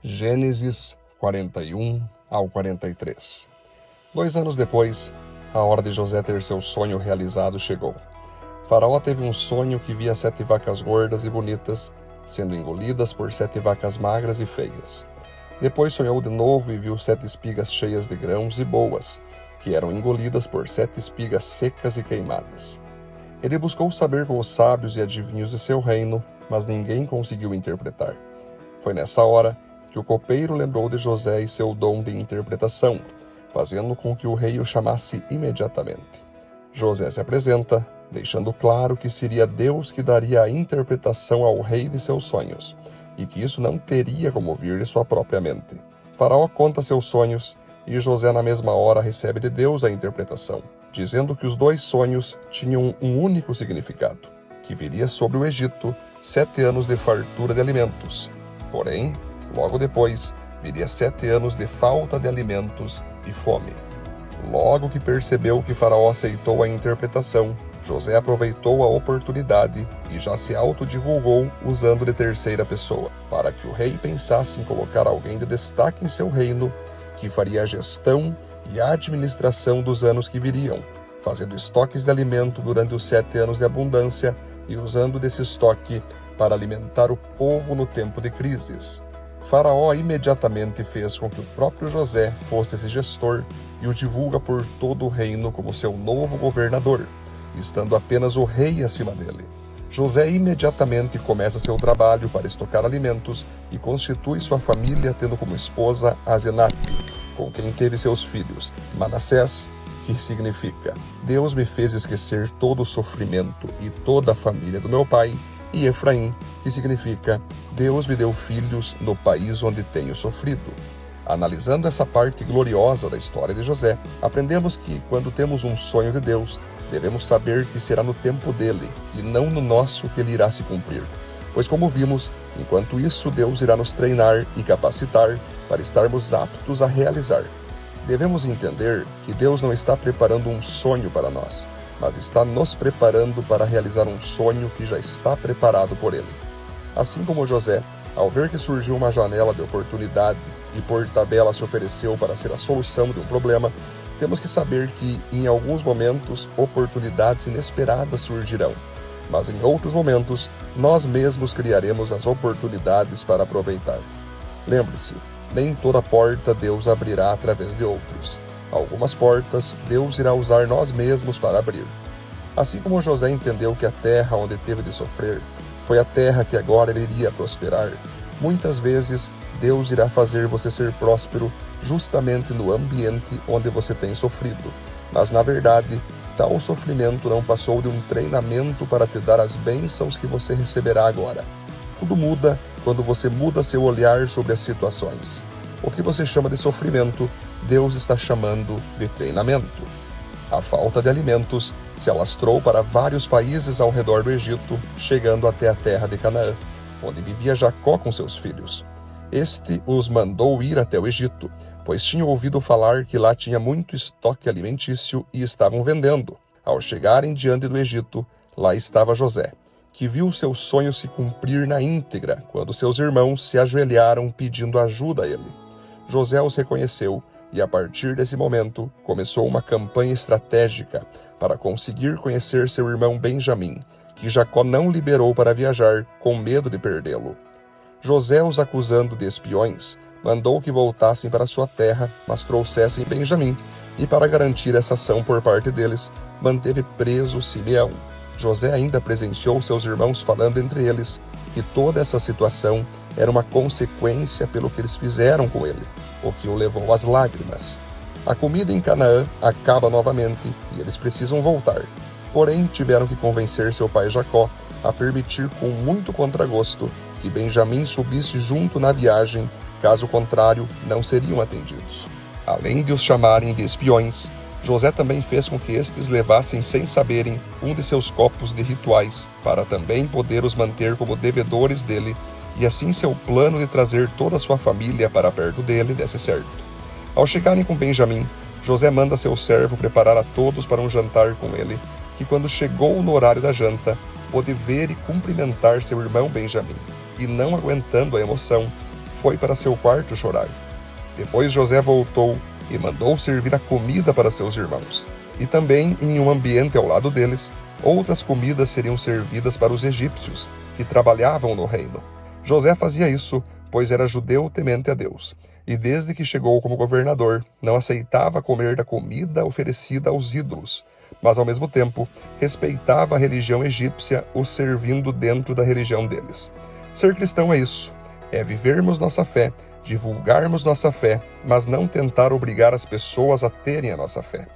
Gênesis 41 ao 43. 2 anos depois, a hora de José ter seu sonho realizado chegou. Faraó teve um sonho que via 7 vacas gordas e bonitas sendo engolidas por 7 vacas magras e feias. Depois sonhou de novo e viu 7 espigas cheias de grãos e boas, que eram engolidas por 7 espigas secas e queimadas. Ele buscou saber com os sábios e adivinhos de seu reino, mas ninguém conseguiu interpretar. Foi nessa hora que o copeiro lembrou de José e seu dom de interpretação, fazendo com que o rei o chamasse imediatamente. José se apresenta, deixando claro que seria Deus que daria a interpretação ao rei de seus sonhos, e que isso não teria como vir de sua própria mente. Faraó conta seus sonhos, e José na mesma hora recebe de Deus a interpretação, dizendo que os 2 sonhos tinham um único significado, que viria sobre o Egito 7 anos de fartura de alimentos. Porém, logo depois, viria 7 anos de falta de alimentos e fome. Logo que percebeu que Faraó aceitou a interpretação, José aproveitou a oportunidade e já se autodivulgou usando de terceira pessoa, para que o rei pensasse em colocar alguém de destaque em seu reino, que faria a gestão e a administração dos anos que viriam, fazendo estoques de alimento durante os 7 anos de abundância e usando desse estoque para alimentar o povo no tempo de crises. Faraó imediatamente fez com que o próprio José fosse esse gestor e o divulga por todo o reino como seu novo governador, estando apenas o rei acima dele. José imediatamente começa seu trabalho para estocar alimentos e constitui sua família, tendo como esposa Asenate, com quem teve seus filhos Manassés, que significa Deus me fez esquecer todo o sofrimento e toda a família do meu pai, e Efraim, que significa Deus me deu filhos no país onde tenho sofrido. Analisando essa parte gloriosa da história de José, aprendemos que quando temos um sonho de Deus, devemos saber que será no tempo dele e não no nosso que ele irá se cumprir. Pois como vimos, enquanto isso Deus irá nos treinar e capacitar para estarmos aptos a realizar. Devemos entender que Deus não está preparando um sonho para nós, mas está nos preparando para realizar um sonho que já está preparado por ele. Assim como José, ao ver que surgiu uma janela de oportunidade e por tabela se ofereceu para ser a solução de um problema, temos que saber que, em alguns momentos, oportunidades inesperadas surgirão, mas em outros momentos, nós mesmos criaremos as oportunidades para aproveitar. Lembre-se, nem toda porta Deus abrirá através de outros. Algumas portas Deus irá usar nós mesmos para abrir. Assim como José entendeu que a terra onde teve de sofrer foi a terra que agora ele iria prosperar, muitas vezes Deus irá fazer você ser próspero justamente no ambiente onde você tem sofrido. Mas na verdade, tal sofrimento não passou de um treinamento para te dar as bênçãos que você receberá agora. Tudo muda quando você muda seu olhar sobre as situações. O que você chama de sofrimento, Deus está chamando de treinamento. A falta de alimentos se alastrou para vários países ao redor do Egito, chegando até a terra de Canaã, onde vivia Jacó com seus filhos. Este os mandou ir até o Egito, pois tinham ouvido falar que lá tinha muito estoque alimentício e estavam vendendo. Ao chegarem diante do Egito, lá estava José, que viu seu sonho se cumprir na íntegra, quando seus irmãos se ajoelharam pedindo ajuda a ele. José os reconheceu e, a partir desse momento, começou uma campanha estratégica para conseguir conhecer seu irmão Benjamim, que Jacó não liberou para viajar, com medo de perdê-lo. José, os acusando de espiões, mandou que voltassem para sua terra, mas trouxessem Benjamim, e para garantir essa ação por parte deles, manteve preso Simeão. José ainda presenciou seus irmãos falando entre eles que toda essa situação era uma consequência pelo que eles fizeram com ele, o que o levou às lágrimas. A comida em Canaã acaba novamente e eles precisam voltar. Porém, tiveram que convencer seu pai Jacó a permitir com muito contragosto que Benjamim subisse junto na viagem, caso contrário, não seriam atendidos. Além de os chamarem de espiões, José também fez com que estes levassem sem saberem um de seus copos de rituais, para também poder os manter como devedores dele, e assim seu plano de trazer toda a sua família para perto dele desse certo. Ao chegarem com Benjamim, José manda seu servo preparar a todos para um jantar com ele, que quando chegou no horário da janta, pôde ver e cumprimentar seu irmão Benjamim, e não aguentando a emoção, foi para seu quarto chorar. Depois José voltou e mandou servir a comida para seus irmãos. E também, em um ambiente ao lado deles, outras comidas seriam servidas para os egípcios, que trabalhavam no reino. José fazia isso, pois era judeu temente a Deus, e desde que chegou como governador, não aceitava comer da comida oferecida aos ídolos, mas ao mesmo tempo respeitava a religião egípcia, os servindo dentro da religião deles. Ser cristão é isso, é vivermos nossa fé, divulgarmos nossa fé, mas não tentar obrigar as pessoas a terem a nossa fé.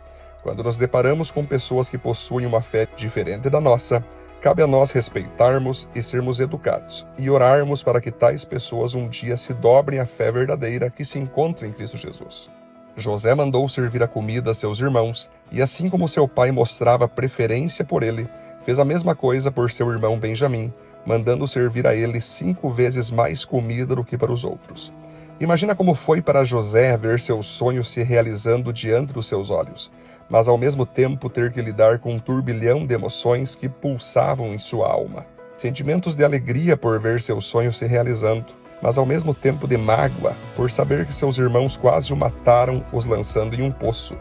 Quando nos deparamos com pessoas que possuem uma fé diferente da nossa, cabe a nós respeitarmos e sermos educados, e orarmos para que tais pessoas um dia se dobrem à fé verdadeira que se encontra em Cristo Jesus. José mandou servir a comida a seus irmãos, e assim como seu pai mostrava preferência por ele, fez a mesma coisa por seu irmão Benjamim, mandando servir a ele 5 vezes mais comida do que para os outros. Imagina como foi para José ver seu sonho se realizando diante dos seus olhos, mas ao mesmo tempo ter que lidar com um turbilhão de emoções que pulsavam em sua alma. Sentimentos de alegria por ver seu sonho se realizando, mas ao mesmo tempo de mágoa por saber que seus irmãos quase o mataram, os lançando em um poço.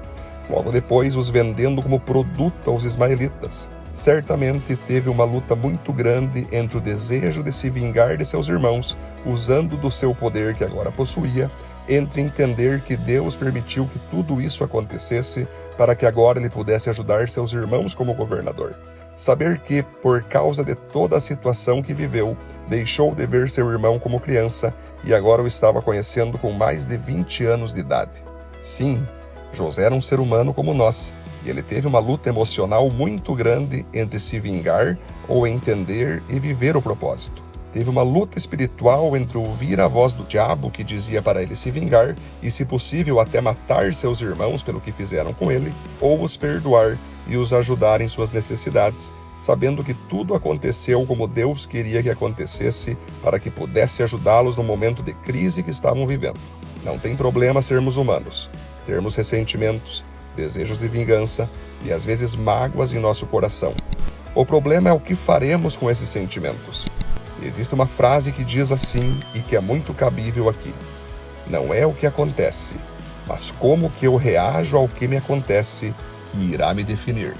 Logo depois, os vendendo como produto aos ismaelitas. Certamente teve uma luta muito grande entre o desejo de se vingar de seus irmãos, usando do seu poder que agora possuía, entre entender que Deus permitiu que tudo isso acontecesse para que agora ele pudesse ajudar seus irmãos como governador. Saber que, por causa de toda a situação que viveu, deixou de ver seu irmão como criança e agora o estava conhecendo com mais de 20 anos de idade. Sim, José era um ser humano como nós, e ele teve uma luta emocional muito grande entre se vingar ou entender e viver o propósito. Teve uma luta espiritual entre ouvir a voz do diabo que dizia para ele se vingar e, se possível, até matar seus irmãos pelo que fizeram com ele, ou os perdoar e os ajudar em suas necessidades, sabendo que tudo aconteceu como Deus queria que acontecesse para que pudesse ajudá-los no momento de crise que estavam vivendo. Não tem problema sermos humanos, termos ressentimentos, desejos de vingança e às vezes mágoas em nosso coração. O problema é o que faremos com esses sentimentos. Existe uma frase que diz assim e que é muito cabível aqui: não é o que acontece, mas como que eu reajo ao que me acontece que irá me definir.